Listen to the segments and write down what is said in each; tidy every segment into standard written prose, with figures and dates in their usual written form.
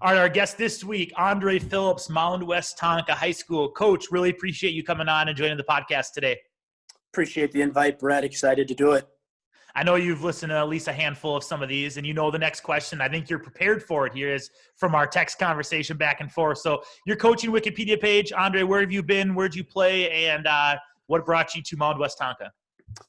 All right, our guest this week, Andre Phillips, Mound Westonka High School. Coach, really appreciate you coming on and joining the podcast today. Appreciate the invite, Brett. Excited to do it. I know you've listened to at least a handful of some of these, and you know the next question. I think you're prepared for it here is from our text conversation back and forth. So your coaching Wikipedia page, Andre, where have you been? Where'd you play? And what brought you to Mound Westonka?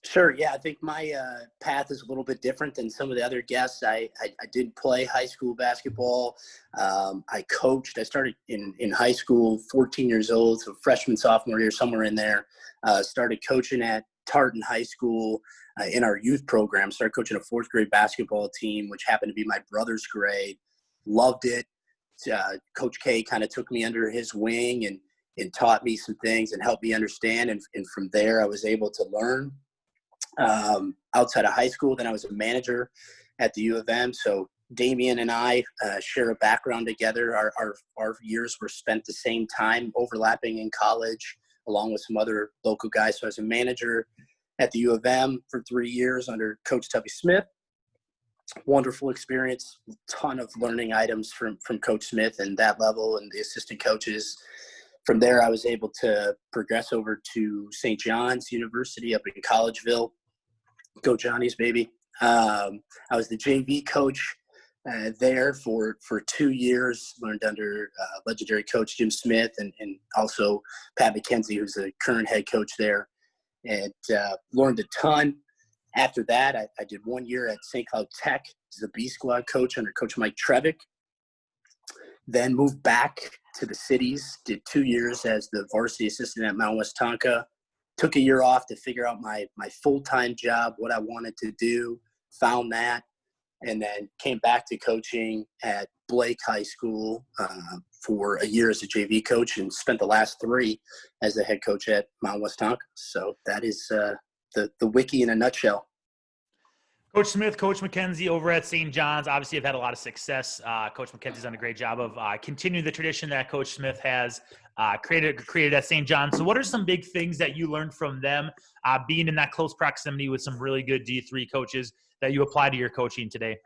Sure. Yeah, I think my path is a little bit different than some of the other guests. I did play high school basketball. I coached. I started in high school, 14 years old, so freshman, sophomore year, somewhere in there. Started coaching at Tartan High School in our youth program. Started coaching a fourth grade basketball team, which happened to be my brother's grade. Loved it. Coach K kind of took me under his wing and taught me some things and helped me understand. And from there, I was able to learn. Outside of high school, then I was a manager at the U of M. So Damian and I share a background together. Our years were spent the same time, overlapping in college, along with some other local guys. So I was a manager at the U of M for 3 years under Coach Tubby Smith. Wonderful experience, ton of learning items from Coach Smith and that level and the assistant coaches. From there, I was able to progress over to St. John's University up in Collegeville. Go Johnnies, baby. I was the JV coach there for 2 years, learned under legendary coach Jim Smith and also Pat McKenzie, who's the current head coach there, and learned a ton. After that, I did 1 year at St. Cloud Tech as the B squad coach under Coach Mike Trevick. Then moved back to the cities, did 2 years as the varsity assistant at Mound Westonka. Took a year off to figure out my full-time job, what I wanted to do, found that, and then came back to coaching at Blake High School for a year as a JV coach and spent the last 3 as the head coach at Mound Westonka. So that is the wiki in a nutshell. Coach Smith, Coach McKenzie over at St. John's, obviously have had a lot of success. Coach McKenzie's done a great job of continuing the tradition that Coach Smith has created at St. John's. So what are some big things that you learned from them being in that close proximity with some really good D3 coaches that you apply to your coaching today?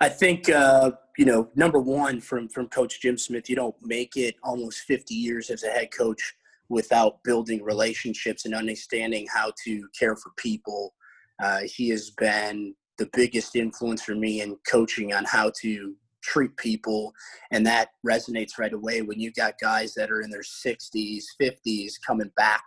I think, number one from Coach Jim Smith, you don't make it almost 50 years as a head coach without building relationships and understanding how to care for people. He has been the biggest influence for me in coaching on how to treat people, and that resonates right away when you got guys that are in their 60s, 50s coming back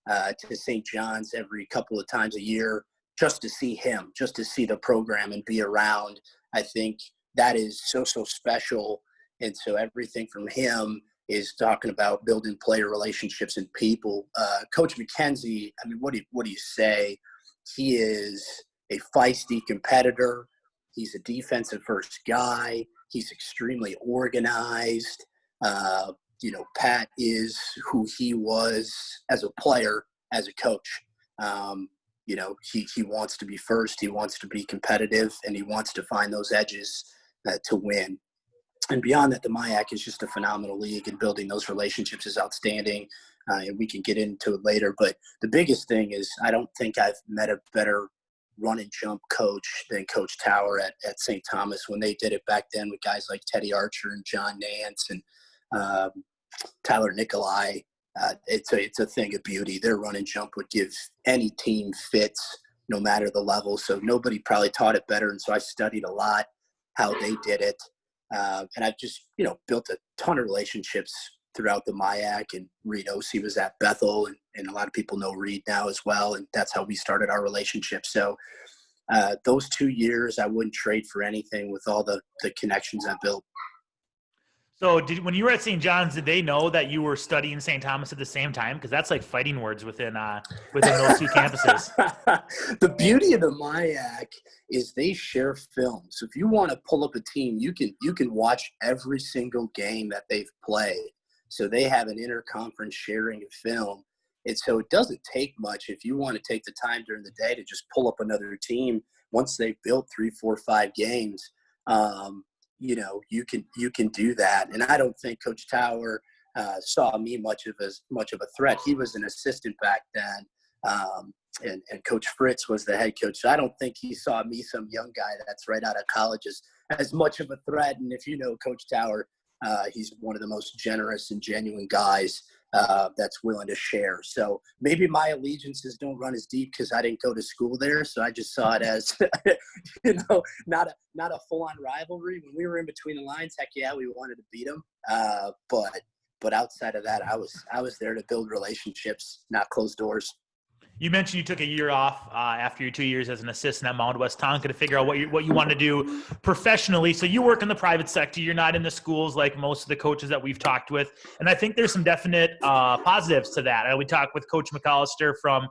to St. John's every couple of times a year just to see him, just to see the program and be around. I think that is so special, and so everything from him is talking about building player relationships and people. Coach McKenzie, I mean, what do you say? He is a feisty competitor. He's a defensive first guy. He's extremely organized. Pat is who he was as a player, as a coach. He wants to be first. He wants to be competitive, and he wants to find those edges to win. And beyond that, the MIAC is just a phenomenal league, and building those relationships is outstanding. And we can get into it later. But the biggest thing is I don't think I've met a better run and jump coach than Coach Tower at St. Thomas when they did it back then with guys like Teddy Archer and John Nance and Tyler Nikolai. It's a thing of beauty. Their run and jump would give any team fits no matter the level. So nobody probably taught it better. And so I studied a lot how they did it. And I've just, built a ton of relationships throughout the MIAC, and Reed Ossie was at Bethel, and a lot of people know Reed now as well, and that's how we started our relationship. So those 2 years I wouldn't trade for anything with all the connections I built. So when you were at St. John's, did they know that you were studying St. Thomas at the same time? Because that's like fighting words within those two campuses. The beauty of the MIAC is they share film. So if you want to pull up a team, you can watch every single game that they've played. So they have an interconference sharing of film. And so it doesn't take much if you want to take the time during the day to just pull up another team once they've built 3, 4, 5 games. You can do that. And I don't think Coach Tower saw me much of a threat. He was an assistant back then. and Coach Fritz was the head coach. So I don't think he saw me, some young guy that's right out of college, as much of a threat. And if you know Coach Tower, he's one of the most generous and genuine guys that's willing to share. So maybe my allegiances don't run as deep because I didn't go to school there. So I just saw it as, not a full-on rivalry. When we were in between the lines, heck yeah, we wanted to beat them. But outside of that, I was there to build relationships, not close doors. You mentioned you took a year off after your 2 years as an assistant at Mound Westonka to figure out what you want to do professionally. So you work in the private sector. You're not in the schools like most of the coaches that we've talked with. And I think there's some definite positives to that. And we talked with Coach McAllister from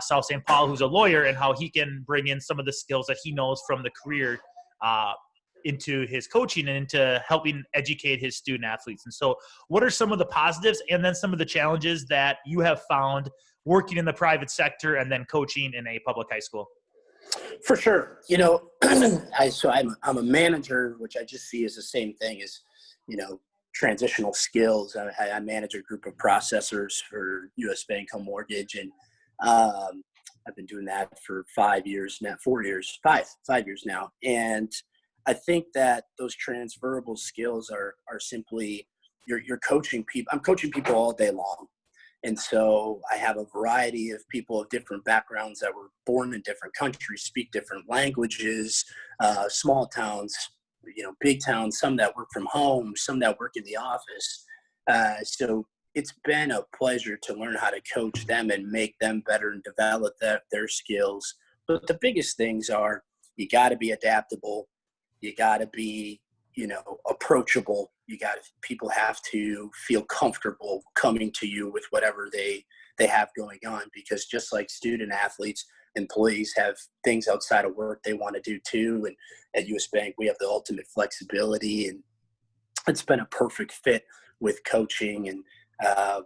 South St. Paul, who's a lawyer, and how he can bring in some of the skills that he knows from the career into his coaching and into helping educate his student athletes. And so what are some of the positives and then some of the challenges that you have found working in the private sector and then coaching in a public high school? For sure. I'm a manager, which I just see as the same thing as, transitional skills. I manage a group of processors for U.S. Bank Home Mortgage, and I've been doing that for 5 years now, 5 years now. And I think that those transferable skills are simply you're coaching people. I'm coaching people all day long. And so I have a variety of people of different backgrounds that were born in different countries, speak different languages, small towns, big towns, some that work from home, some that work in the office. So it's been a pleasure to learn how to coach them and make them better and develop their skills. But the biggest things are you got to be adaptable. You got to be, approachable. People have to feel comfortable coming to you with whatever they have going on, because just like student athletes, employees have things outside of work they want to do too. And at US Bank, we have the ultimate flexibility, and it's been a perfect fit with coaching. And, I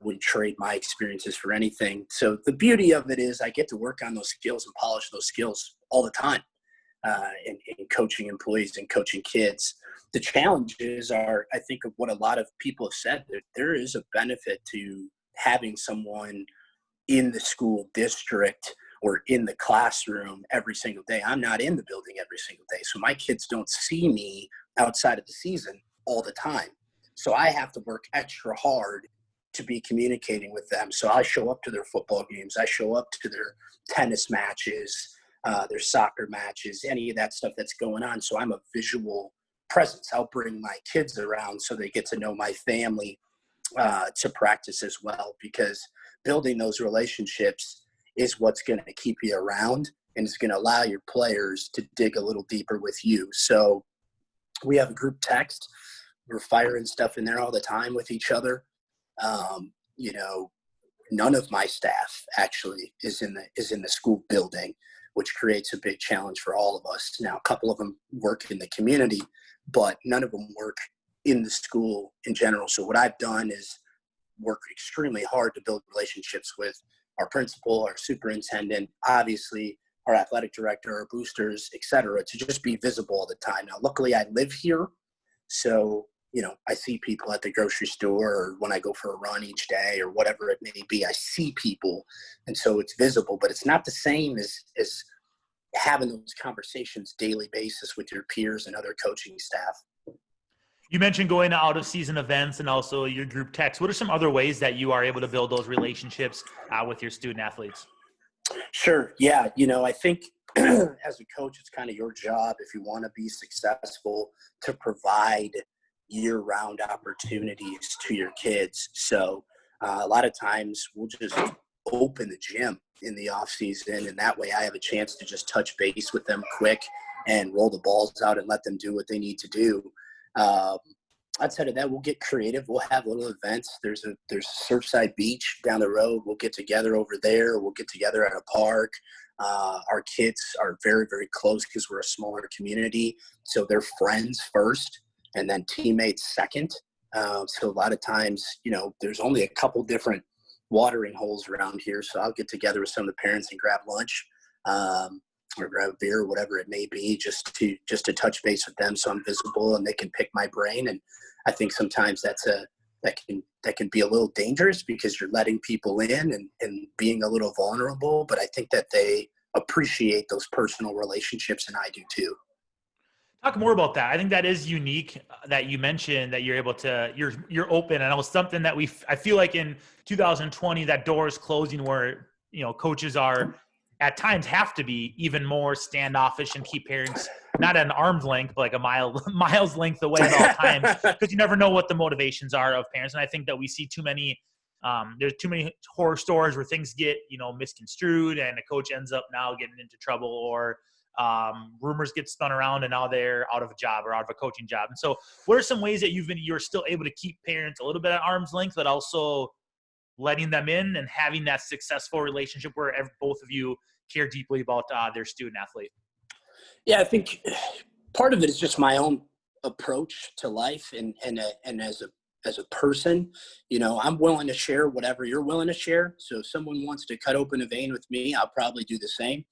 wouldn't trade my experiences for anything. So the beauty of it is I get to work on those skills and polish those skills all the time. In coaching employees and coaching kids. The challenges are, I think, of what a lot of people have said, that there is a benefit to having someone in the school district or in the classroom every single day. I'm not in the building every single day, so my kids don't see me outside of the season all the time. So I have to work extra hard to be communicating with them. So I show up to their football games. I show up to their tennis matches, their soccer matches, any of that stuff that's going on. So I'm a visual presence. I'll bring my kids around so they get to know my family to practice as well, because building those relationships is what's going to keep you around, and it's going to allow your players to dig a little deeper with you. So we have a group text. We're firing stuff in there all the time with each other. None of my staff actually is in the school building, which creates a big challenge for all of us. Now, a couple of them work in the community, but none of them work in the school in general. So what I've done is work extremely hard to build relationships with our principal, our superintendent, obviously our athletic director, our boosters, et cetera, to just be visible all the time. Now, luckily I live here, so I see people at the grocery store, or when I go for a run each day or whatever it may be, I see people. And so it's visible, but it's not the same as having those conversations daily basis with your peers and other coaching staff. You mentioned going to out of season events and also your group text. What are some other ways that you are able to build those relationships with your student athletes? Sure. Yeah. I think as a coach, it's kind of your job, if you want to be successful, to provide year-round opportunities to your kids. So a lot of times we'll just open the gym in the off season, and that way I have a chance to just touch base with them quick and roll the balls out and let them do what they need to do. Outside of that, we'll get creative. We'll have little events. There's Surfside Beach down the road. We'll get together over there. We'll get together at a park. Our kids are very, very close because we're a smaller community. So they're friends first and then teammates second. So a lot of times, there's only a couple different watering holes around here. So I'll get together with some of the parents and grab lunch or grab a beer, whatever it may be, just to touch base with them so I'm visible and they can pick my brain. And I think sometimes that that can be a little dangerous because you're letting people in and being a little vulnerable. But I think that they appreciate those personal relationships, and I do too. Talk more about that. I think that is unique that you mentioned that you're able to, you're open. And it was something that I feel like in 2020, that door is closing where, coaches are at times have to be even more standoffish and keep parents not at an arm's length, but like a miles length away at all times, because you never know what the motivations are of parents. And I think that we see too many, there's too many horror stories where things get, misconstrued and a coach ends up now getting into trouble, or rumors get spun around and now they're out of a job or out of a coaching job. And so what are some ways that you're still able to keep parents a little bit at arm's length, but also letting them in and having that successful relationship where both of you care deeply about their student athlete? Yeah, I think part of it is just my own approach to life and as a person, I'm willing to share whatever you're willing to share. So if someone wants to cut open a vein with me, I'll probably do the same.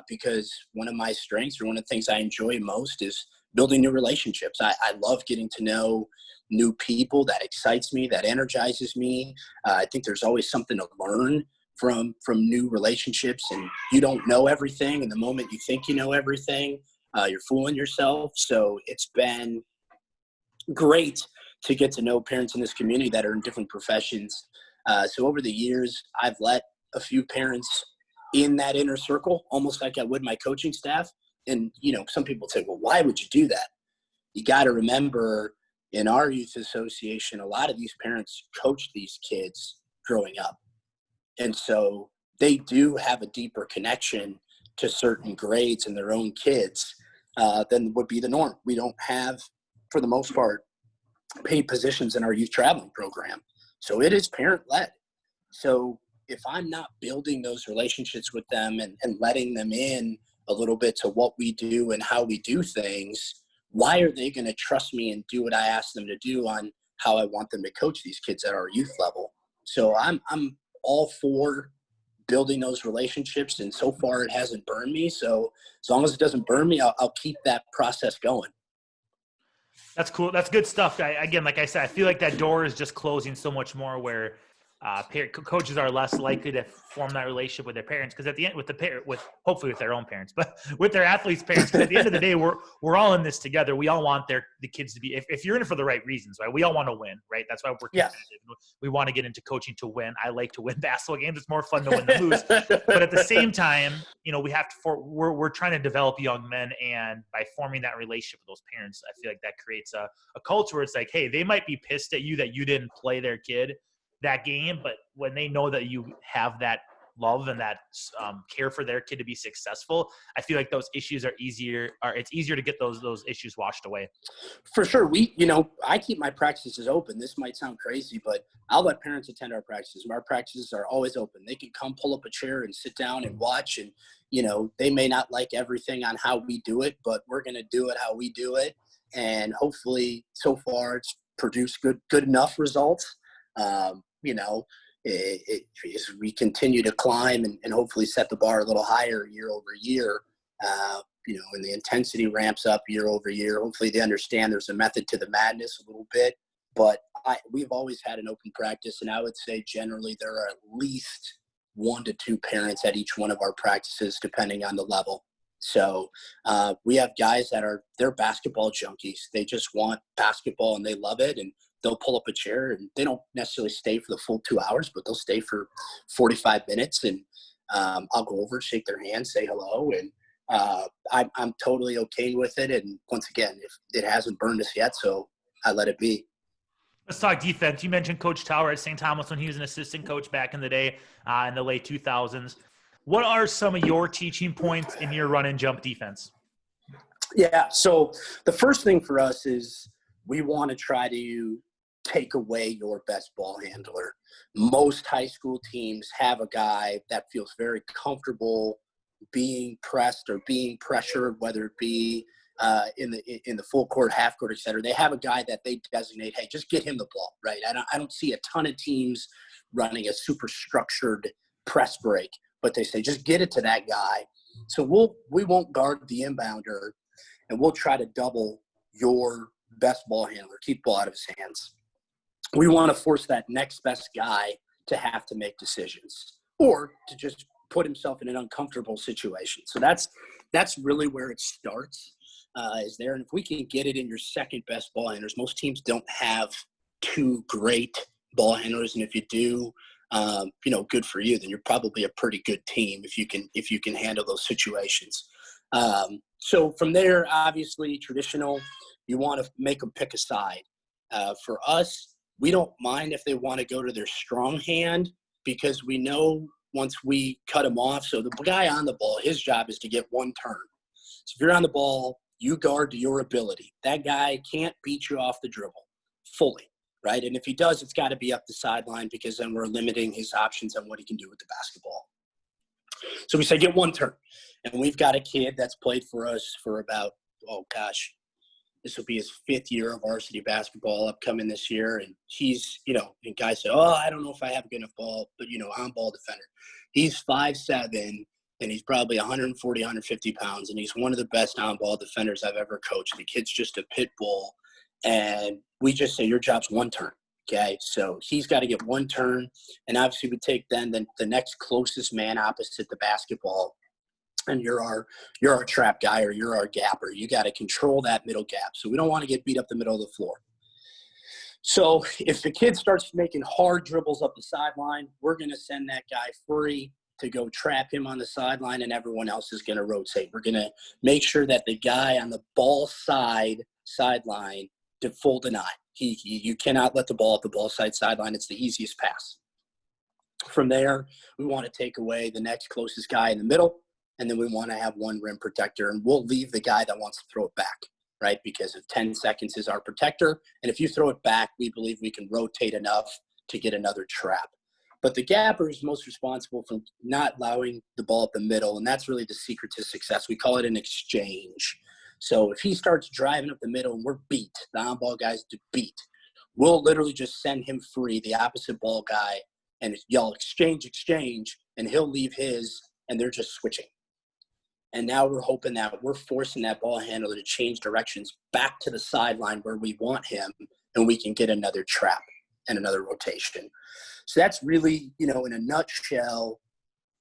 Because one of my strengths or one of the things I enjoy most is building new relationships. I love getting to know new people. That excites me, that energizes me. I think there's always something to learn from new relationships, and you don't know everything. And the moment you think you know everything, you're fooling yourself. So it's been great to get to know parents in this community that are in different professions. So over the years, I've let a few parents in that inner circle, almost like I would my coaching staff. And, some people say, well, why would you do that? You got to remember, in our youth association, a lot of these parents coach these kids growing up. And so they do have a deeper connection to certain grades in their own kids than would be the norm. We don't have, for the most part, paid positions in our youth traveling program. So it is parent-led. So if I'm not building those relationships with them and letting them in a little bit to what we do and how we do things, why are they going to trust me and do what I ask them to do on how I want them to coach these kids at our youth level? So I'm all for building those relationships, and so far it hasn't burned me. So as long as it doesn't burn me, I'll keep that process going. That's cool. That's good stuff. Again, like I said, I feel like that door is just closing so much more where coaches are less likely to form that relationship with their parents, because at the end hopefully with their own parents, but with their athletes' parents, because at the end of the day, we're all in this together. We all want the kids to be, if you're in it for the right reasons, right? We all want to win, right? That's why we're competitive. Yeah. We want to get into coaching to win. I like to win basketball games. It's more fun to win than lose. But at the same time, we have to, we're trying to develop young men, and by forming that relationship with those parents, I feel like that creates a culture where it's like, hey, they might be pissed at you that you didn't play their kid that game, but when they know that you have that love and that care for their kid to be successful, I feel like those issues it's easier to get those issues washed away. For sure. I keep my practices open. This might sound crazy, but I'll let parents attend our practices. Our practices are always open. They can come pull up a chair and sit down and watch, and they may not like everything on how we do it, but we're going to do it how we do it. And hopefully so far it's produced good enough results. As we continue to climb and hopefully set the bar a little higher year over year, and the intensity ramps up year over year, hopefully they understand there's a method to the madness a little bit. But we've always had an open practice, and I would say generally there are at least 1 to 2 parents at each one of our practices, depending on the level. So we have guys they're basketball junkies. They just want basketball and they love it, and they'll pull up a chair, and they don't necessarily stay for the full 2 hours, but they'll stay for 45 minutes. And I'll go over, shake their hand, say hello. And I'm totally okay with it. And once again, if it hasn't burned us yet, so I let it be. Let's talk defense. You mentioned Coach Tower at St. Thomas when he was an assistant coach back in the day, in the late 2000s. What are some of your teaching points in your run and jump defense? Yeah. So the first thing for us is we want to try to take away your best ball handler. Most high school teams have a guy that feels very comfortable being pressed or being pressured, whether it be in the full court, half court, et cetera. They have a guy that they designate, hey, just get him the ball, right? I don't see a ton of teams running a super structured press break, but they say, just get it to that guy. So we won't guard the inbounder, and we'll try to double your best ball handler, keep the ball out of his hands. we want to force that next best guy to have to make decisions or to just put himself in an uncomfortable situation. So that's really where it starts, is there. And if we can get it in your second best ball handlers, most teams don't have two great ball handlers. And if you do, good for you, then you're probably a pretty good team if you can handle those situations. So from there, obviously traditional, you want to make them pick a side. For us, we don't mind if they want to go to their strong hand, because we know once we cut them off, so the guy on the ball, his job is to get one turn. So if you're on the ball, you guard to your ability. That guy can't beat you off the dribble fully, right? And if he does, it's got to be up the sideline, because then we're limiting his options on what he can do with the basketball. So we say get one turn. And we've got a kid that's played for us for about, this will be his 5th year of varsity basketball upcoming this year. And he's, and guys say, I don't know if I have a good enough ball, but, on-ball defender. He's 5'7", and he's probably 140, 150 pounds. And he's one of the best on-ball defenders I've ever coached. The kid's just a pit bull. And we just say, your job's one turn. Okay, so he's got to get one turn. And obviously we take then the next closest man opposite the basketball. And you're our trap guy, or you're our gapper. You got to control that middle gap. So we don't want to get beat up the middle of the floor. So if the kid starts making hard dribbles up the sideline, we're going to send that guy free to go trap him on the sideline, and everyone else is going to rotate. We're going to make sure that the guy on the ball sideline to full deny. You cannot let the ball at the ball sideline. It's the easiest pass. From there, we want to take away the next closest guy in the middle. And then we want to have one rim protector, and we'll leave the guy that wants to throw it back, right? Because if 10 seconds is our protector, and if you throw it back, we believe we can rotate enough to get another trap. But the gapper is most responsible for not allowing the ball up the middle, and that's really the secret to success. We call it an exchange. So if he starts driving up the middle and we're beat, the on-ball guy's beat, we'll literally just send him free, the opposite ball guy, and yell exchange, and he'll leave his, and they're just switching. And now we're hoping that we're forcing that ball handler to change directions back to the sideline where we want him, and we can get another trap and another rotation. So that's really, in a nutshell,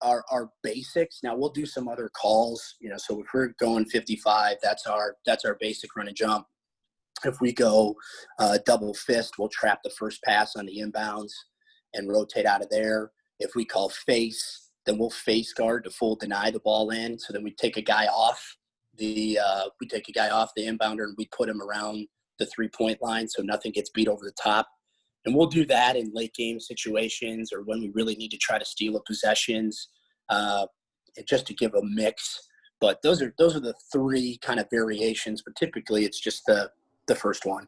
our basics. Now we'll do some other calls, so if we're going 55, that's our basic run and jump. If we go double fist, we'll trap the first pass on the inbounds and rotate out of there. If we call face, then we'll face guard to full deny the ball in. So then we take a guy off the inbounder, and we put him around the 3-point line so nothing gets beat over the top. And we'll do that in late game situations, or when we really need to try to steal a possessions, just to give a mix. But those are the 3 kind of variations, but typically it's just the first one.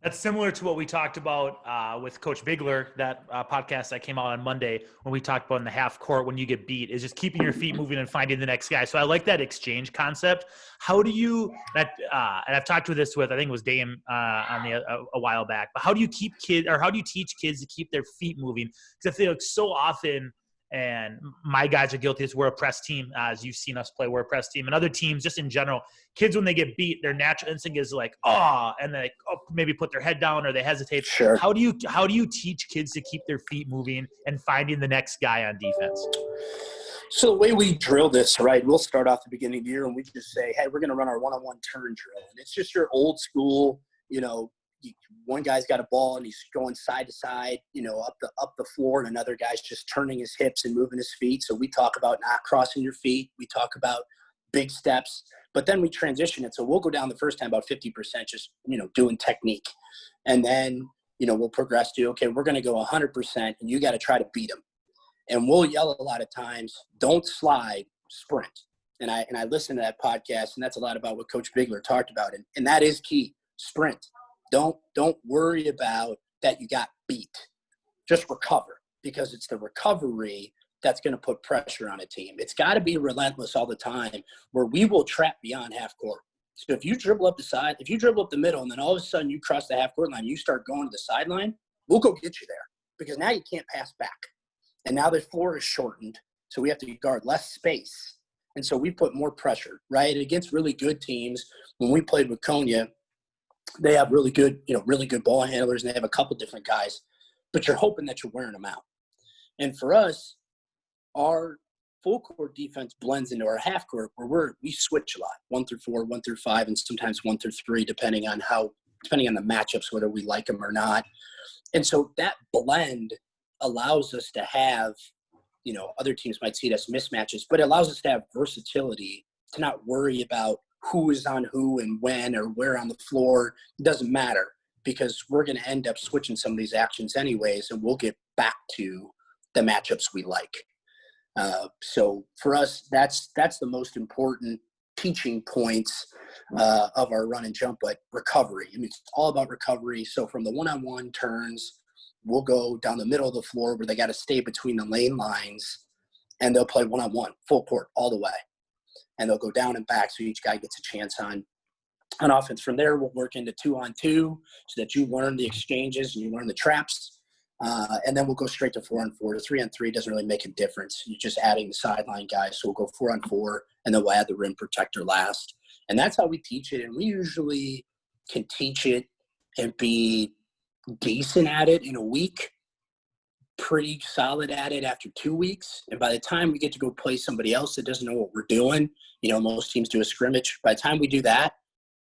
That's similar to what we talked about with Coach Bigler, that podcast that came out on Monday, when we talked about in the half court, when you get beat, is just keeping your feet moving and finding the next guy. So I like that exchange concept. How do you and I've talked with I think it was Dame a while back, but how do you teach kids to keep their feet moving? Because I feel like so often, and my guys are guilty, we're a press team, as you've seen us play, we're a press team, and other teams just in general, kids, when they get beat, their natural instinct is like, and they maybe put their head down or they hesitate. Sure. How do you teach kids to keep their feet moving and finding the next guy on defense? So the way we drill this, right, we'll start off the beginning of the year and we just say, hey, we're going to run our one-on-one turn drill. And it's just your old school, one guy's got a ball and he's going side to side, up the floor, and another guy's just turning his hips and moving his feet. So we talk about not crossing your feet. We talk about big steps, but then we transition it. So we'll go down the first time about 50%, just, doing technique. And then, we'll progress to, okay, we're going to go 100% and you got to try to beat him. And we'll yell a lot of times, don't slide, sprint. And I listen to that podcast, and that's a lot about what Coach Bigler talked about. And that is key, sprint. Don't worry about that you got beat. Just recover, because it's the recovery that's going to put pressure on a team. It's got to be relentless all the time, where we will trap beyond half court. So if you dribble up the side, if you dribble up the middle, and then all of a sudden you cross the half court line, you start going to the sideline, we'll go get you there, because now you can't pass back. And now the floor is shortened, so we have to guard less space. And so we put more pressure, right? Against really good teams, when we played with Konya, They have really good ball handlers, and they have a couple different guys, but you're hoping that you're wearing them out. And for us, our full court defense blends into our half court where we switch a lot, 1 through 4, 1 through 5, and sometimes 1 through 3, depending on the matchups, whether we like them or not. And so that blend allows us to have, other teams might see it as mismatches, but it allows us to have versatility, to not worry about who is on who and when or where on the floor. It doesn't matter, because we're going to end up switching some of these actions anyways, and we'll get back to the matchups we like. So for us, that's the most important teaching points of our run and jump, but recovery. I mean, it's all about recovery. So from the one-on-one turns, we'll go down the middle of the floor where they got to stay between the lane lines, and they'll play one-on-one, full court, all the way. And they'll go down and back, so each guy gets a chance on offense. From there, we'll work into 2-on-2 so that you learn the exchanges and you learn the traps. And then we'll go straight to 4-on-4. The 3-on-3 doesn't really make a difference. You're just adding the sideline guys. So we'll go 4-on-4, and then we'll add the rim protector last. And that's how we teach it. And we usually can teach it and be decent at it in a week, pretty solid at it after 2 weeks. And by the time we get to go play somebody else that doesn't know what we're doing, most teams do a scrimmage. By the time we do that,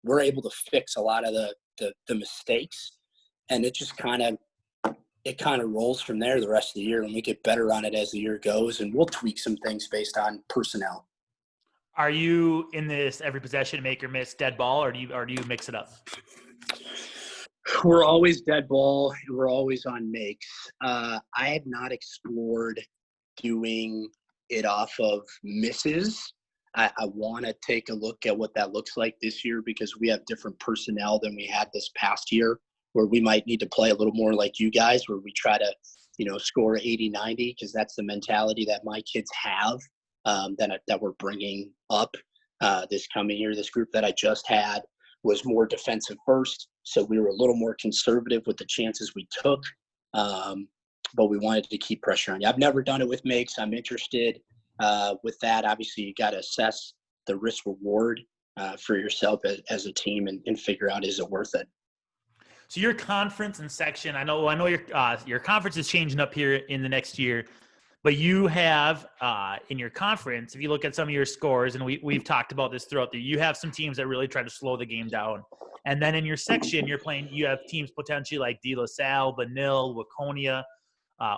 we're able to fix a lot of the mistakes. And it just kind of rolls from there the rest of the year, and we get better on it as the year goes, and we'll tweak some things based on personnel. Are you in this every possession make or miss dead ball, or do you mix it up? We're always dead ball, and we're always on makes. I have not explored doing it off of misses. I want to take a look at what that looks like this year, because we have different personnel than we had this past year, where we might need to play a little more like you guys, where we try to, score 80, 90, because that's the mentality that my kids have, that we're bringing up this coming year. This group that I just had was more defensive first, so we were a little more conservative with the chances we took, but we wanted to keep pressure on you. I've never done it with makes. I'm interested with that. Obviously, you got to assess the risk reward for yourself as a team and figure out, is it worth it? So your conference and section, I know your conference is changing up here in the next year, but you have in your conference, if you look at some of your scores, and we've talked about this throughout you have some teams that really try to slow the game down. And then in your section, you have teams potentially like De La Salle, Benil, Waconia,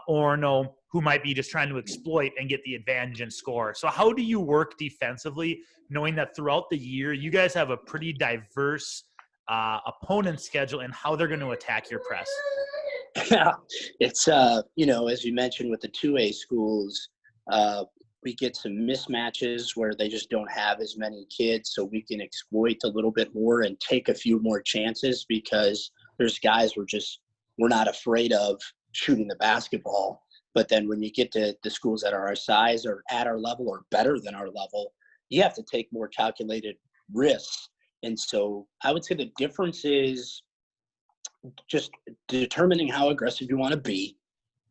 Orono, who might be just trying to exploit and get the advantage and score. So how do you work defensively, knowing that throughout the year, you guys have a pretty diverse opponent schedule and how they're going to attack your press? Yeah, it's, as you mentioned with the 2A schools, we get some mismatches where they just don't have as many kids, so we can exploit a little bit more and take a few more chances, because there's guys we're not afraid of shooting the basketball. But then when you get to the schools that are our size or at our level or better than our level, you have to take more calculated risks. And so I would say the difference is just determining how aggressive you want to be,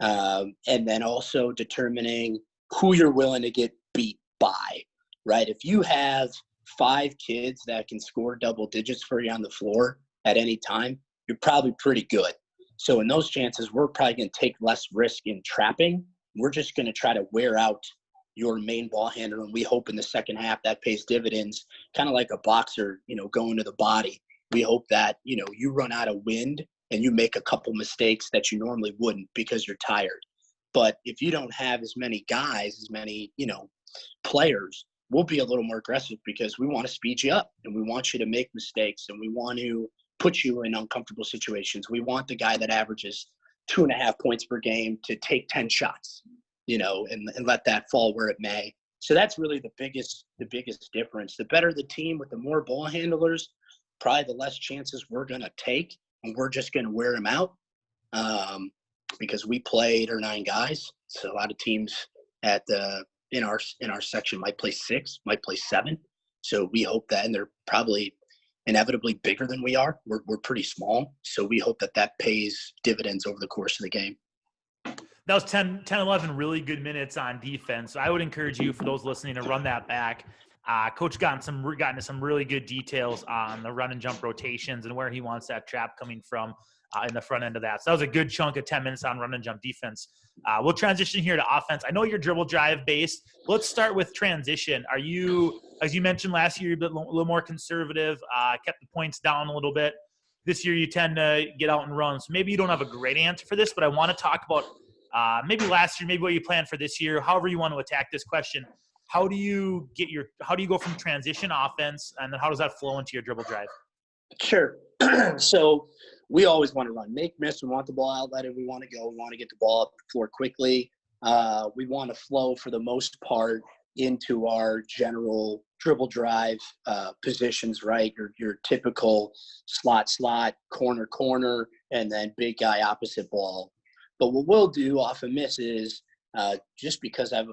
and then also determining who you're willing to get beat by, right? If you have 5 kids that can score double digits for you on the floor at any time, you're probably pretty good. So in those chances, we're probably going to take less risk in trapping. We're just going to try to wear out your main ball handler, and we hope in the second half that pays dividends, kind of like a boxer, going to the body. We hope that, you run out of wind and you make a couple mistakes that you normally wouldn't because you're tired. But if you don't have as many guys, as many, players, we'll be a little more aggressive, because we want to speed you up and we want you to make mistakes, and we want to put you in uncomfortable situations. We want the guy that averages 2.5 points per game to take 10 shots, and let that fall where it may. So that's really the biggest difference. The better the team with the more ball handlers, probably the less chances we're going to take, and we're just going to wear them out, because we play 8 or 9 guys. So a lot of teams in our section might play 6, might play 7. So we hope that, and they're probably inevitably bigger than we are. We're pretty small. So we hope that pays dividends over the course of the game. That was 10, 11 really good minutes on defense. So I would encourage you, for those listening, to run that back. Coach got into some really good details on the run and jump rotations and where he wants that trap coming from in the front end of that. So that was a good chunk of 10 minutes on run and jump defense. We'll transition here to offense. I know you're dribble drive based. Let's start with transition. Are you, as you mentioned last year, you're a little more conservative, kept the points down a little bit. This year you tend to get out and run. So maybe you don't have a great answer for this, but I want to talk about maybe last year, maybe what you planned for this year, however you want to attack this question. How do you go from transition offense, and then how does that flow into your dribble drive? Sure. So we always want to run, make, miss. We want the ball outlet, and we want to go. We want to get the ball up the floor quickly. We want to flow for the most part into our general dribble drive positions, right? Your typical slot, corner, and then big guy opposite ball. But what we'll do off of miss is just because I've,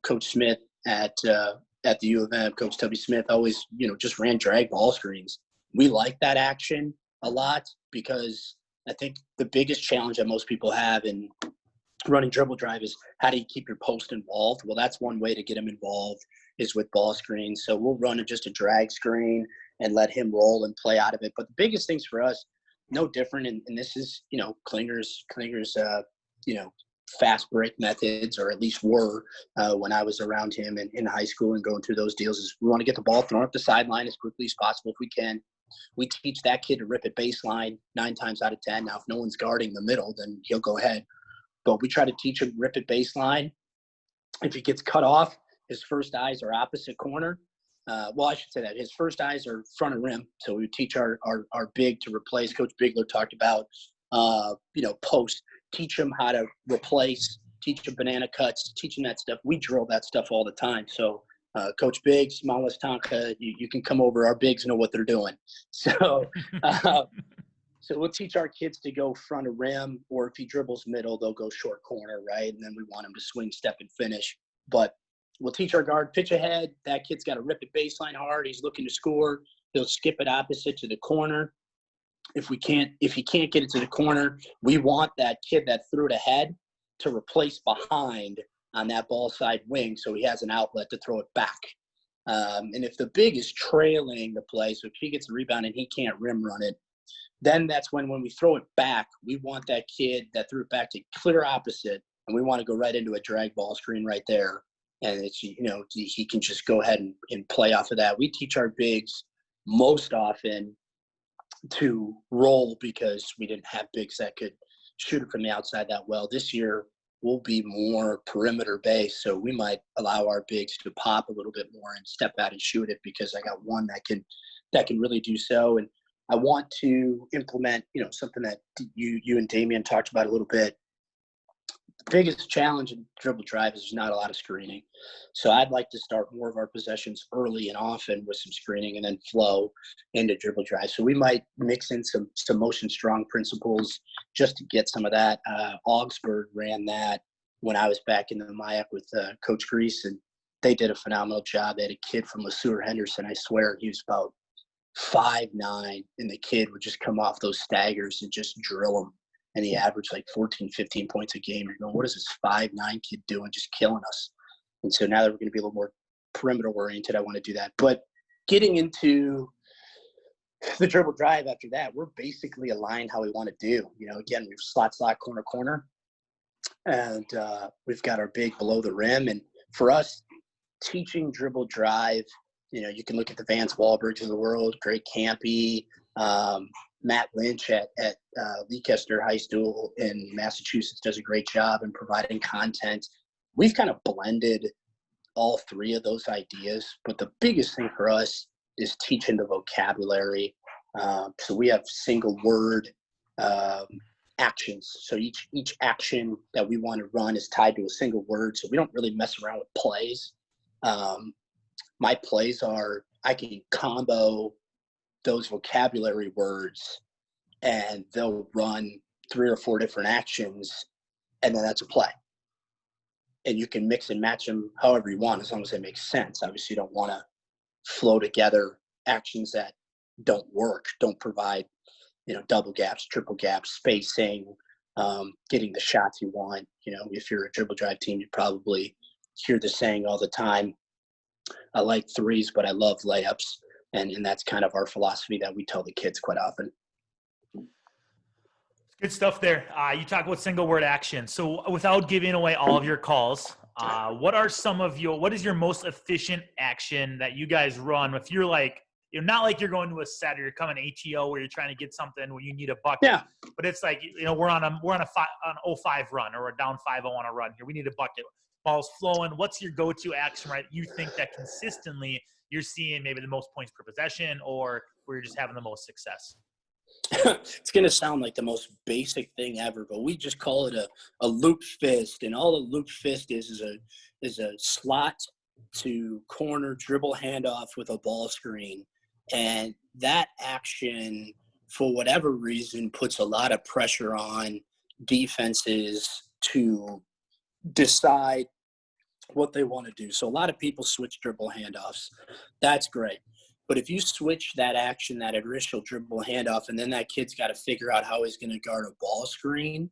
Coach Smith at the U of M, Coach W. Smith always, just ran drag ball screens. We like that action a lot because I think the biggest challenge that most people have in running dribble drive is how do you keep your post involved? Well, that's one way to get him involved is with ball screens. So we'll run just a drag screen and let him roll and play out of it. But the biggest things for us, no different, and this is, Klinger's fast break methods, or at least were when I was around him in high school and going through those deals, is we want to get the ball thrown up the sideline as quickly as possible if we can. We teach that kid to rip it baseline 9 times out of 10. Now, if no one's guarding the middle, then he'll go ahead. But we try to teach him rip it baseline. If he gets cut off, his first eyes are opposite corner. Well, I should say that his first eyes are front of rim. So we teach our big to replace. Coach Bigler talked about, post. Teach him how to replace. Teach him banana cuts. Teach him that stuff. We drill that stuff all the time. So Coach Biggs, Mound Westonka, you can come over. Our bigs know what they're doing. So so we'll teach our kids to go front of rim, or if he dribbles middle, they'll go short corner, right? And then we want him to swing, step, and finish. But we'll teach our guard pitch ahead. That kid's got to rip it baseline hard. He's looking to score. He'll skip it opposite to the corner. If he can't get it to the corner, we want that kid that threw it ahead to replace behind on that ball side wing so he has an outlet to throw it back. And if the big is trailing the play, so if he gets a rebound and he can't rim run it, then that's when we throw it back, we want that kid that threw it back to clear opposite, and we want to go right into a drag ball screen right there. And it's, he can just go ahead and play off of that. We teach our bigs most often to roll because we didn't have bigs that could shoot it from the outside that well. This year we'll be more perimeter based, so we might allow our bigs to pop a little bit more and step out and shoot it because I got one that can really do so. And I want to implement, something that you and Damian talked about a little bit. The biggest challenge in dribble drive is there's not a lot of screening. So I'd like to start more of our possessions early and often with some screening and then flow into dribble drive. So we might mix in some motion strong principles just to get some of that. Augsburg ran that when I was back in the MIAC with Coach Grease, and they did a phenomenal job. They had a kid from LeSueur Henderson, I swear, he was about 5'9", and the kid would just come off those staggers and just drill them. And he averaged like 14, 15 points a game. You're going, what is this 5'9" kid doing, just killing us? And so now that we're going to be a little more perimeter oriented, I want to do that. But getting into the dribble drive after that, we're basically aligned how we want to do. Again, we've slot, corner. And we've got our big below the rim. And for us, teaching dribble drive, you can look at the Vance Wahlbergs of the world, Greg Campy, Matt Lynch at Leicester High School in Massachusetts does a great job in providing content. We've kind of blended all three of those ideas, but the biggest thing for us is teaching the vocabulary. So we have single word actions. So each action that we want to run is tied to a single word. So we don't really mess around with plays. My plays are, I can combo those vocabulary words and they'll run 3 or 4 different actions, and then that's a play. And you can mix and match them however you want, as long as they make sense. Obviously, you don't want to flow together actions that don't work, don't provide, double gaps, triple gaps, spacing, getting the shots you want. If you're a dribble drive team, you probably hear the saying all the time, I like threes, but I love layups. And that's kind of our philosophy that we tell the kids quite often. Good stuff there. You talk about single word action. So without giving away all of your calls, what is your most efficient action that you guys run? If you're like, not like you're going to a set or you're coming ATO where you're trying to get something where you need a bucket, Yeah. but it's like, we're on an 0-5 run, or we're down 5-0 on a run here. We need a bucket. Ball's flowing. What's your go-to action, right? You think that consistently you're seeing maybe the most points per possession, or where you're just having the most success? It's going to sound like the most basic thing ever, but we just call it a loop fist. And all a loop fist is a slot to corner dribble handoff with a ball screen. And that action, for whatever reason, puts a lot of pressure on defenses to decide what they want to do. So a lot of people switch dribble handoffs. That's great. But if you switch that action, that initial dribble handoff, and then that kid's got to figure out how he's going to guard a ball screen,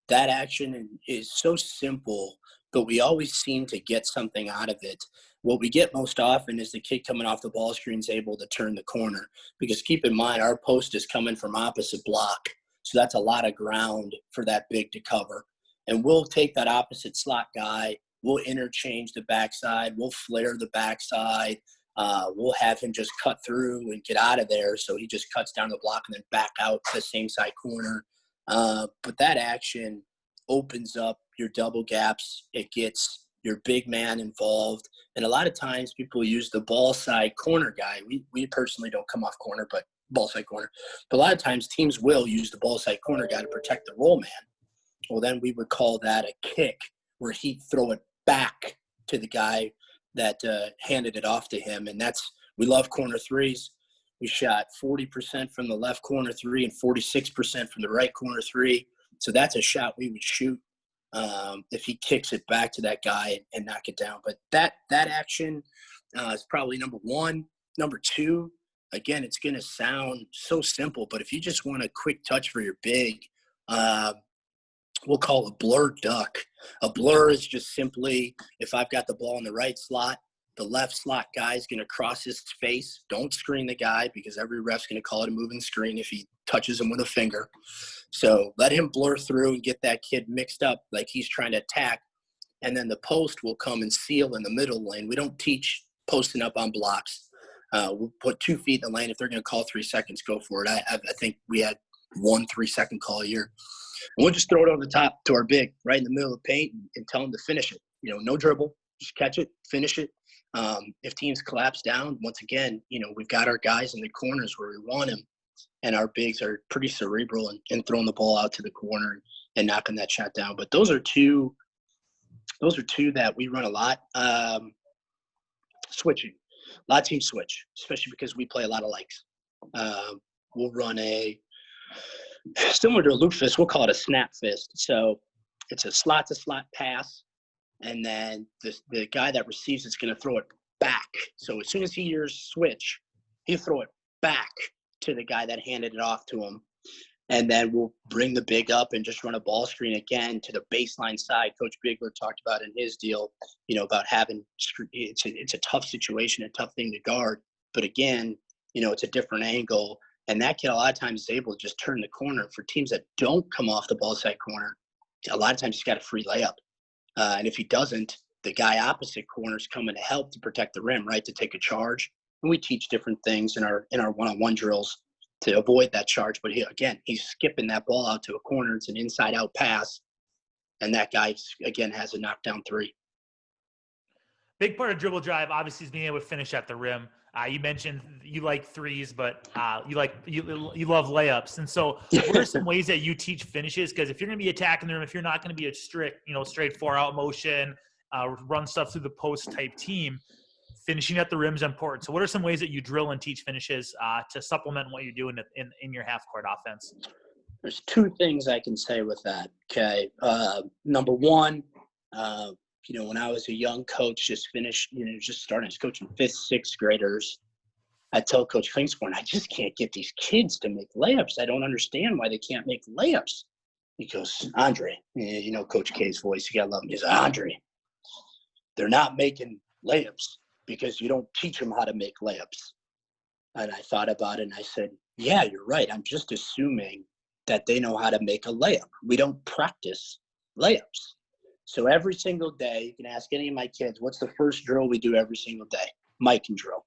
that action is so simple, but we always seem to get something out of it. What we get most often is the kid coming off the ball screen is able to turn the corner. Because keep in mind, our post is coming from opposite block. So that's a lot of ground for that big to cover. And we'll take that opposite slot guy. We'll interchange the backside. We'll flare the backside. We'll have him just cut through and get out of there. So he just cuts down the block and then back out to the same side corner. But that action opens up your double gaps. It gets your big man involved. And a lot of times people use the ball side corner guy. We personally don't come off corner, but ball side corner. But a lot of times teams will use the ball side corner guy to protect the roll man. Well, then we would call that a kick, where he'd throw it back to the guy that handed it off to him. And we love corner threes. We shot 40% from the left corner three and 46% from the right corner three. So that's a shot we would shoot if he kicks it back to that guy and knock it down. But that action is probably number one. Number two, again, it's going to sound so simple, but if you just want a quick touch for your big, we'll call a blur duck. A blur is just simply, if I've got the ball in the right slot, the left slot guy is going to cross his face. Don't screen the guy, because every ref's going to call it a moving screen if he touches him with a finger. So let him blur through and get that kid mixed up like he's trying to attack. And then the post will come and seal in the middle lane. We don't teach posting up on blocks. We'll put 2 feet in the lane. If they're going to call 3 seconds, go for it. I think we had 1 3-second call a year. And we'll just throw it over the top to our big, right in the middle of the paint, and tell them to finish it. No dribble, just catch it, finish it. If teams collapse down, once again, we've got our guys in the corners where we want them, and our bigs are pretty cerebral and throwing the ball out to the corner and knocking that shot down. But those are two that we run a lot. Switching. A lot of teams switch, especially because we play a lot of likes. We'll run similar to a loop fist, we'll call it a snap fist. So it's a slot-to-slot pass, and then the guy that receives it's going to throw it back. So as soon as he hears switch, he'll throw it back to the guy that handed it off to him. And then we'll bring the big up and just run a ball screen again to the baseline side. Coach Bigler talked about in his deal, about having it's a tough situation, a tough thing to guard. But again, it's a different angle. And that kid a lot of times is able to just turn the corner. For teams that don't come off the ball side corner, a lot of times he's got a free layup. And if he doesn't, the guy opposite corner is coming to help to protect the rim, right, to take a charge. And we teach different things in our one-on-one drills to avoid that charge. But he's skipping that ball out to a corner. It's an inside-out pass. And that guy, again, has a knockdown three. Big part of dribble drive, obviously, is being able to finish at the rim. You mentioned you like threes, but you love layups. And so what are some ways that you teach finishes? Because if you're going to be attacking the rim, if you're not going to be a straight 4-out motion, run stuff through the post type team, finishing at the rim is important. So what are some ways that you drill and teach finishes to supplement what you're doing in your half-court offense? There's 2 things I can say with that, okay? Number one, when I was a young coach, just starting as coaching 5th, 6th graders, I tell Coach Klingsborn, I just can't get these kids to make layups. I don't understand why they can't make layups. He goes, Andre, Coach K's voice, you got to love him. He goes, Andre, they're not making layups. because you don't teach them how to make layups. And I thought about it and I said, yeah, you're right. I'm just assuming that they know how to make a layup. We don't practice layups. So every single day, you can ask any of my kids, what's the first drill we do every single day? Mic and drill.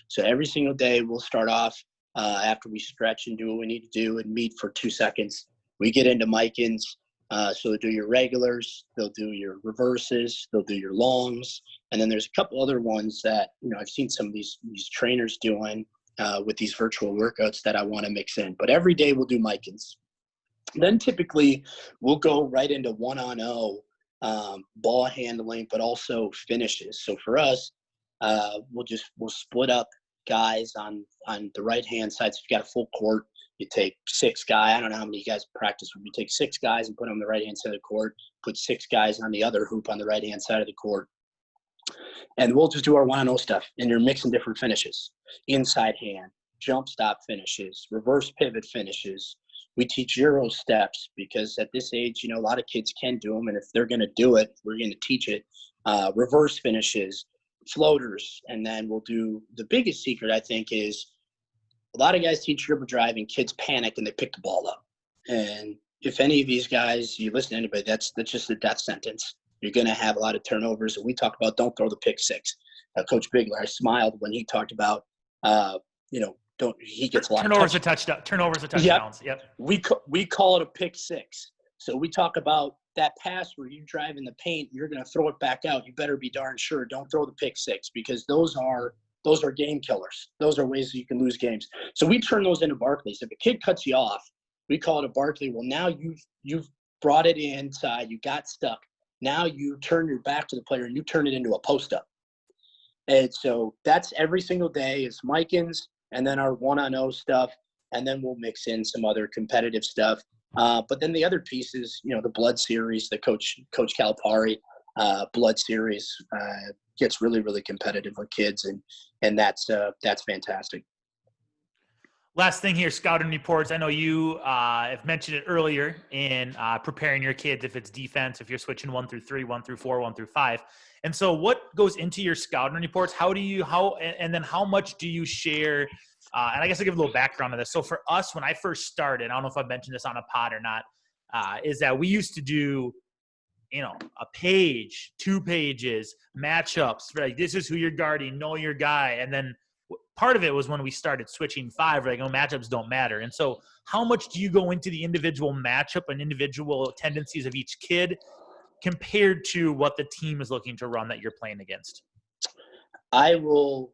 So every single day we'll start off after we stretch and do what we need to do and meet for 2 seconds. We get into mic-ins. So they'll do your regulars, they'll do your reverses, they'll do your longs. And then there's a couple other ones that, I've seen some of these trainers doing with these virtual workouts that I want to mix in. But every day we'll do mic-ins. Then typically we'll go right into 1-on-0 ball handling, but also finishes. So for us, we'll split up guys on the right-hand side. So if you got a full court, you take 6 guys. I don't know how many you guys practice. You take 6 guys and put them on the right-hand side of the court, put 6 guys on the other hoop on the right-hand side of the court. And we'll just do our 1-on-0 stuff. And you're mixing different finishes. Inside hand, jump stop finishes, reverse pivot finishes. We teach Euro steps because at this age, a lot of kids can do them. And if they're going to do it, we're going to teach it. Reverse finishes, floaters. And then we'll do the biggest secret, I think, is a lot of guys teach dribble drive and kids panic and they pick the ball up. And if any of these guys, you listen to anybody, that's just a death sentence. You're going to have a lot of turnovers. And we talk about don't throw the pick six. Coach Bigler, I smiled when he talked about, he gets a lot turnovers of turnovers are touchdowns. Yep. We call it a pick six. So we talk about that pass where you drive in the paint, you're going to throw it back out. You better be darn sure. Don't throw the pick six because those are game killers. Those are ways that you can lose games. So we turn those into Barclays. If a kid cuts you off, we call it a Barkley. Well, now you've brought it inside. You got stuck. Now you turn your back to the player and you turn it into a post-up. And so that's every single day is Mikins and then our 1-on-0 stuff. And then we'll mix in some other competitive stuff. But then the other piece is, the blood series, the Coach Calipari blood series gets really, really competitive with kids. And that's fantastic. Last thing here, scouting reports. I know you have mentioned it earlier in preparing your kids if it's defense, if you're switching 1 through 3, 1 through 4, 1 through 5. And so what goes into your scouting reports? And then how much do you share? And I guess I'll give a little background on this. So for us, when I first started, I don't know if I've mentioned this on a pod or not, is that we used to do, a page, 2 pages, matchups. Like, this is who you're guarding, know your guy. And then part of it was when we started switching 5, like, matchups don't matter. And so how much do you go into the individual matchup and individual tendencies of each kid compared to what the team is looking to run that you're playing against? I will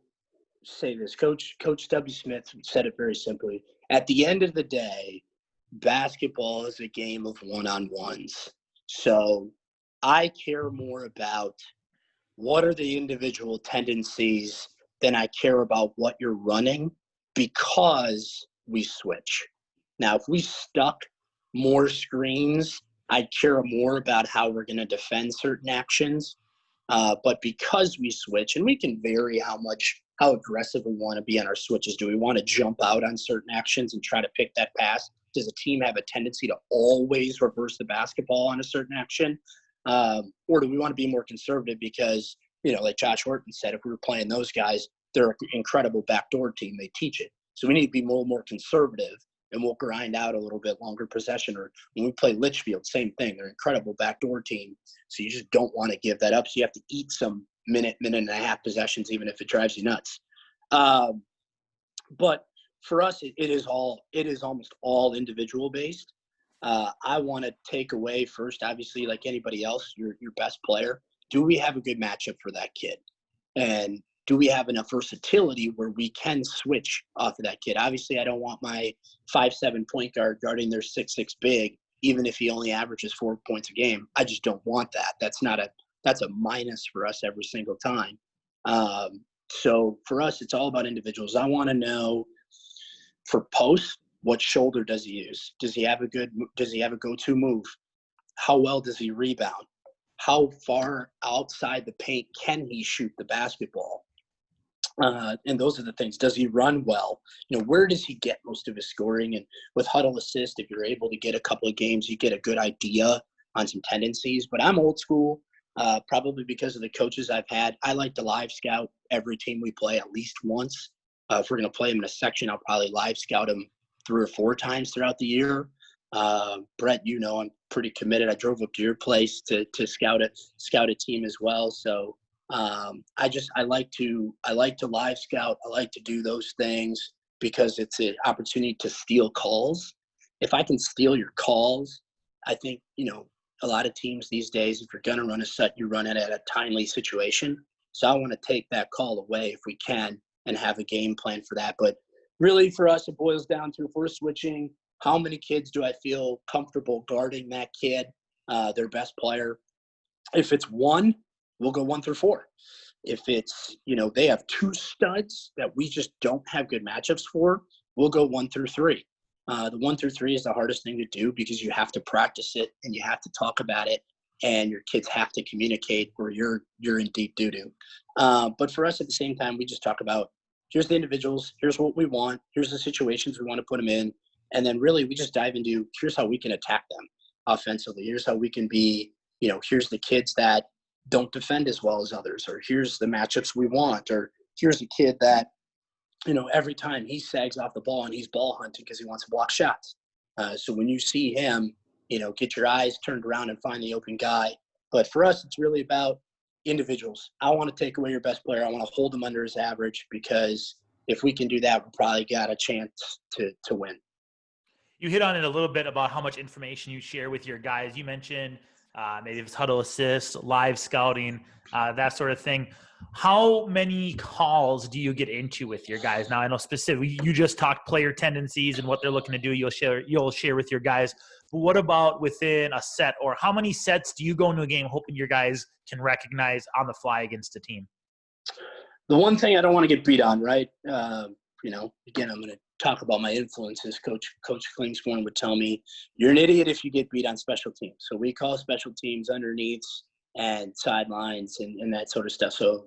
say this. Coach W. Smith said it very simply. At the end of the day, basketball is a game of one-on-ones. So I care more about what are the individual tendencies than I care about what you're running because we switch. Now, if we stuck more screens, I care more about how we're going to defend certain actions. But because we switch, and we can vary how aggressive we want to be on our switches. Do we want to jump out on certain actions and try to pick that pass? Does a team have a tendency to always reverse the basketball on a certain action? Or do we want to be more conservative because, like Josh Horton said, if we were playing those guys, they're an incredible backdoor team. They teach it. So we need to be more conservative, and we'll grind out a little bit longer possession. Or when we play Litchfield, same thing. They're an incredible backdoor team. So you just don't want to give that up. So you have to eat some minute and a half possessions, even if it drives you nuts. But for us, it is almost all individual based. I want to take away first, obviously, like anybody else, your best player. Do we have a good matchup for that kid? And do we have enough versatility where we can switch off of that kid? Obviously, I don't want my 5'7" point guard guarding their 6'6" big, even if he only averages 4 points a game. I just don't want that. That's a minus for us every single time. So for us, it's all about individuals. I want to know for post, what shoulder does he use? Does he have a go-to move? How well does he rebound? How far outside the paint can he shoot the basketball? And those are the things. Does he run well? Where does he get most of his scoring? And with Huddle Assist, if you're able to get a couple of games, you get a good idea on some tendencies. But I'm old school. probably because of the coaches I've had. I like to live scout every team we play at least once. If we're going to play them in a section, I'll probably live scout them 3 or 4 times throughout the year. Brett, I'm pretty committed. I drove up to your place to scout a team as well. So I like to live scout. I like to do those things because it's an opportunity to steal calls. If I can steal your calls, I think, a lot of teams these days, if you're going to run a set, you run it at a timely situation. So I want to take that call away if we can and have a game plan for that. But really for us, it boils down to, if we're switching, how many kids do I feel comfortable guarding that kid, their best player? If it's 1, we'll go 1 through 4. If it's, they have 2 studs that we just don't have good matchups for, we'll go 1 through 3. The 1 through 3 is the hardest thing to do because you have to practice it and you have to talk about it, and your kids have to communicate, or you're in deep doo-doo. But for us at the same time, we just talk about, here's the individuals, here's what we want, here's the situations we want to put them in. And then really we just dive into, here's how we can attack them offensively. Here's how we can be, here's the kids that don't defend as well as others, or here's the matchups we want, or here's a kid that, every time he sags off the ball and he's ball hunting because he wants to block shots. So when you see him, get your eyes turned around and find the open guy. But for us, it's really about individuals. I want to take away your best player. I want to hold him under his average, because if we can do that, we probably got a chance to win. You hit on it a little bit about how much information you share with your guys. You mentioned maybe it's huddle assists, live scouting, that sort of thing. How many calls do you get into with your guys? Now, I know specifically you just talked player tendencies and what they're looking to do. You'll share with your guys. But what about within a set, or how many sets do you go into a game hoping your guys can recognize on the fly against a team? The one thing I don't want to get beat on, right? Again, I'm going to talk about my influences. Coach Klingsborn would tell me, you're an idiot if you get beat on special teams. So we call special teams underneaths and sidelines and that sort of stuff. So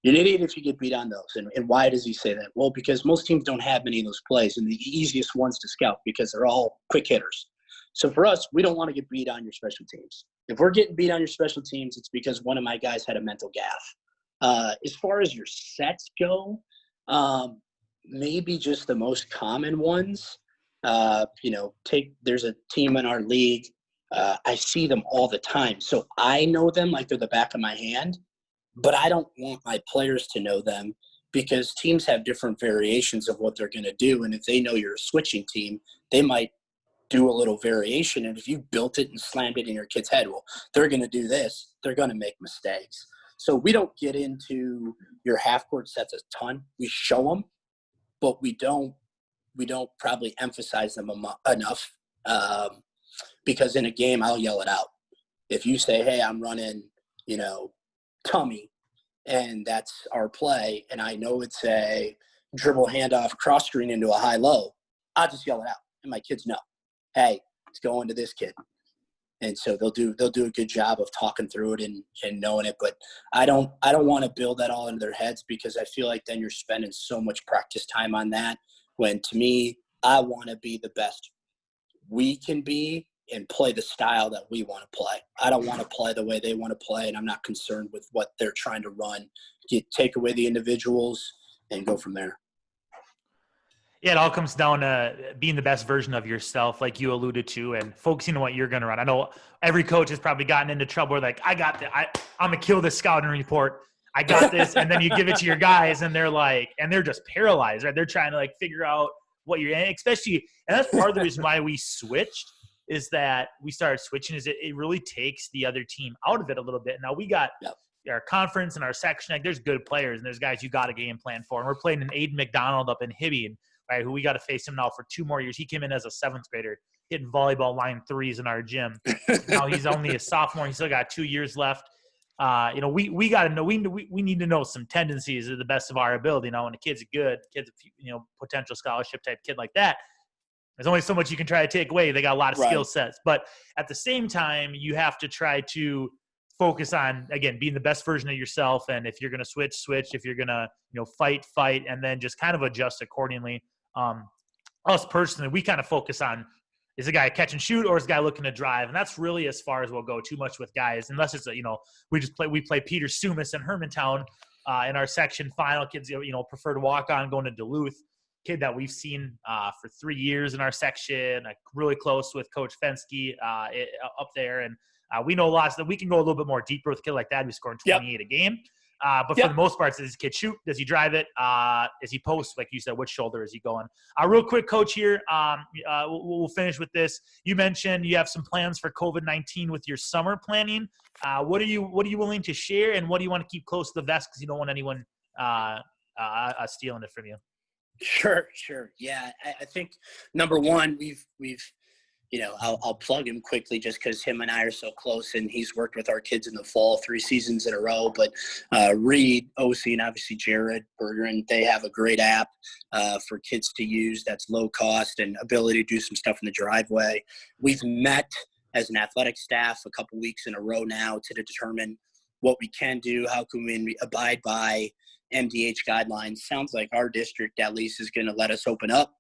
you're an idiot if you get beat on those. And why does he say that? Well, because most teams don't have many of those plays, and the easiest ones to scout because they're all quick hitters. So for us, we don't want to get beat on your special teams. If we're getting beat on your special teams, it's because one of my guys had a mental gaffe. As far as your sets go, maybe just the most common ones. There's a team in our league. I see them all the time. So I know them like they're the back of my hand, but I don't want my players to know them, because teams have different variations of what they're going to do. And if they know you're a switching team, they might do a little variation. And if you built it and slammed it in your kid's head, well, they're going to do this, they're going to make mistakes. So we don't get into your half-court sets a ton. We show them, but we don't probably emphasize them enough, because in a game I'll yell it out. If you say, hey, I'm running, tummy, and that's our play, and I know it's a dribble handoff cross screen into a high-low, I'll just yell it out, and my kids know, hey, it's going to this kid. And so they'll do a good job of talking through it and knowing it. But I don't want to build that all into their heads, because I feel like then you're spending so much practice time on that, when to me, I want to be the best we can be and play the style that we want to play. I don't want to play the way they want to play, and I'm not concerned with what they're trying to run. Take away the individuals and go from there. Yeah, it all comes down to being the best version of yourself, like you alluded to, and focusing on what you're going to run. I know every coach has probably gotten into trouble where, like, I got this. I'm going to kill this scouting report. I got this. And then you give it to your guys, and they're just paralyzed, right? They're trying to, figure out what you're in, especially. And that's part of the reason why we switched, is that we started switching, is it really takes the other team out of it a little bit. Now we got our conference and our section. There's good players, and there's guys you got a game plan for. And we're playing an Aiden McDonald up in Hibbing, right, who we got to face him now for 2 more years. He came in as a 7th grader, hitting volleyball line 3s in our gym. Now he's only a sophomore. He's still got 2 years left. We got to know, we need to know some tendencies to the best of our ability. Now, when a kid's potential scholarship type kid like that, there's only so much you can try to take away. They got a lot of skill sets. But at the same time, you have to try to focus on, again, being the best version of yourself. And if you're going to switch. If you're going to, fight, and then just kind of adjust accordingly. Us personally, we kind of focus on is a guy catch and shoot, or is a guy looking to drive? And that's really as far as we'll go too much with guys, unless it's we play Peter Sumas in Hermantown in our section final. Kids prefer to walk on going to Duluth. Kid that we've seen for 3 years in our section, really close with Coach Fensky up there, and we know lots that we can go a little bit more deeper with a kid like that. He's scoring 28 a game. But for the most part, does this kid shoot? Does he drive it? Is he post? Like you said, which shoulder is he going? Real quick, Coach, here, we'll finish with this. You mentioned you have some plans for COVID-19 with your summer planning. What are you willing to share, and what do you want to keep close to the vest because you don't want anyone stealing it from you? Sure. Yeah, I think number one, we've I'll plug him quickly just because him and I are so close, and he's worked with our kids in the fall 3 seasons in a row. But Reed, OC, and obviously Jared Bergeron, they have a great app for kids to use that's low cost and ability to do some stuff in the driveway. We've met as an athletic staff a couple weeks in a row now to determine what we can do, how can we abide by MDH guidelines. Sounds like our district at least is going to let us open up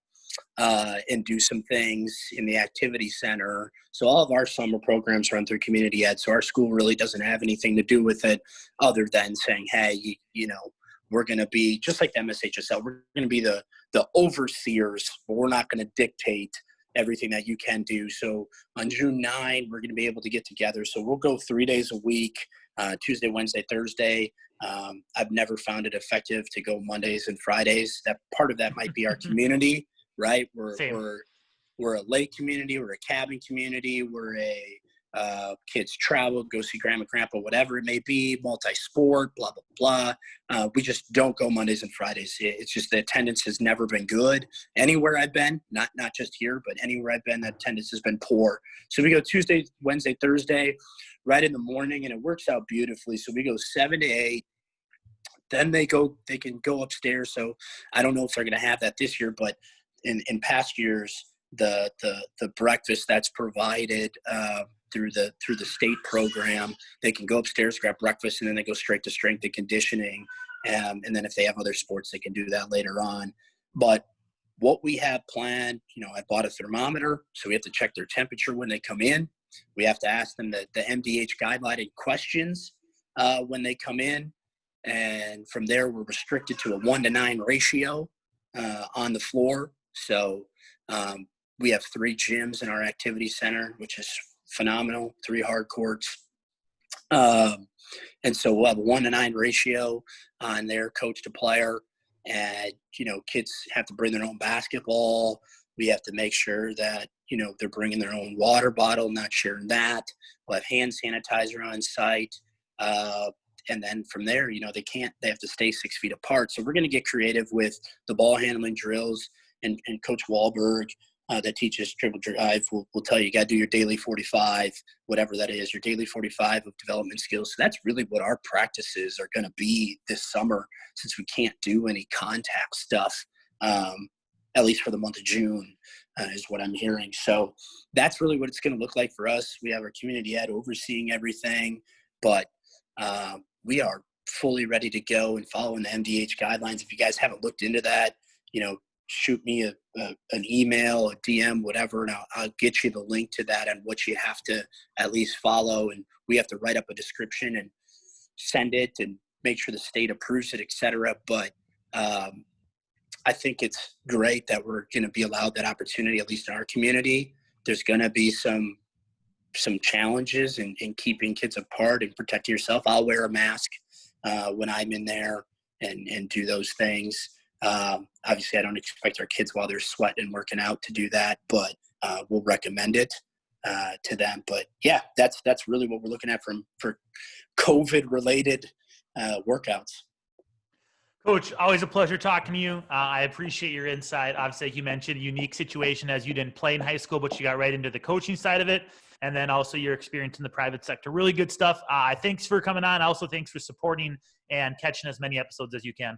and do some things in the activity center. So all of our summer programs run through community ed. So our school really doesn't have anything to do with it other than saying, hey, we're going to be just like the MSHSL. We're going to be the overseers, but we're not going to dictate everything that you can do. So on June 9, we're going to be able to get together. So we'll go 3 days a week, Tuesday, Wednesday, Thursday. I've never found it effective to go Mondays and Fridays. That part of that might be our community. Right, we're a lake community, we're a cabin community, we're a kids travel, go see grandma, grandpa, whatever it may be, multi-sport, blah blah blah. We just don't go Mondays and Fridays. It's just the attendance has never been good anywhere I've been, not just here, but anywhere I've been. That attendance has been poor. So we go Tuesday, Wednesday, Thursday, right in the morning, and it works out beautifully. So we go 7 to 8. Then they can go upstairs. So I don't know if they're going to have that this year, but in past years, the breakfast that's provided through the state program, they can go upstairs, grab breakfast, and then they go straight to strength and conditioning. And then if they have other sports, they can do that later on. But what we have planned, I bought a thermometer, so we have to check their temperature when they come in. We have to ask them the MDH guideline questions when they come in. And from there, we're restricted to a 1-to-9 ratio on the floor. So we have 3 gyms in our activity center, which is phenomenal, 3 hard courts. And so we'll have a 1-to-9 ratio on their coach to player. And, kids have to bring their own basketball. We have to make sure that, they're bringing their own water bottle, not sharing that. We'll have hand sanitizer on site. And then from there, they have to stay 6 feet apart. So we're going to get creative with the ball handling drills. And Coach Wahlberg that teaches dribble drive will tell you got to do your daily 45, whatever that is, your daily 45 of development skills. So that's really what our practices are going to be this summer, since we can't do any contact stuff, at least for the month of June, is what I'm hearing. So that's really what it's going to look like for us. We have our community ed overseeing everything, but we are fully ready to go and following the MDH guidelines. If you guys haven't looked into that, shoot me an email, a DM, whatever, and I'll get you the link to that and what you have to at least follow. And we have to write up a description and send it and make sure the state approves it, et cetera. But I think it's great that we're going to be allowed that opportunity, at least in our community. There's going to be some challenges in keeping kids apart and protecting yourself. I'll wear a mask when I'm in there and do those things. Obviously, I don't expect our kids while they're sweating and working out to do that, but we'll recommend it to them. But yeah, that's really what we're looking at for COVID-related workouts. Coach, always a pleasure talking to you. I appreciate your insight. Obviously, like you mentioned, a unique situation as you didn't play in high school, but you got right into the coaching side of it. And then also your experience in the private sector. Really good stuff. Thanks for coming on. Also, thanks for supporting and catching as many episodes as you can.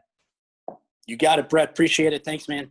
You got it, Brett. Appreciate it. Thanks, man.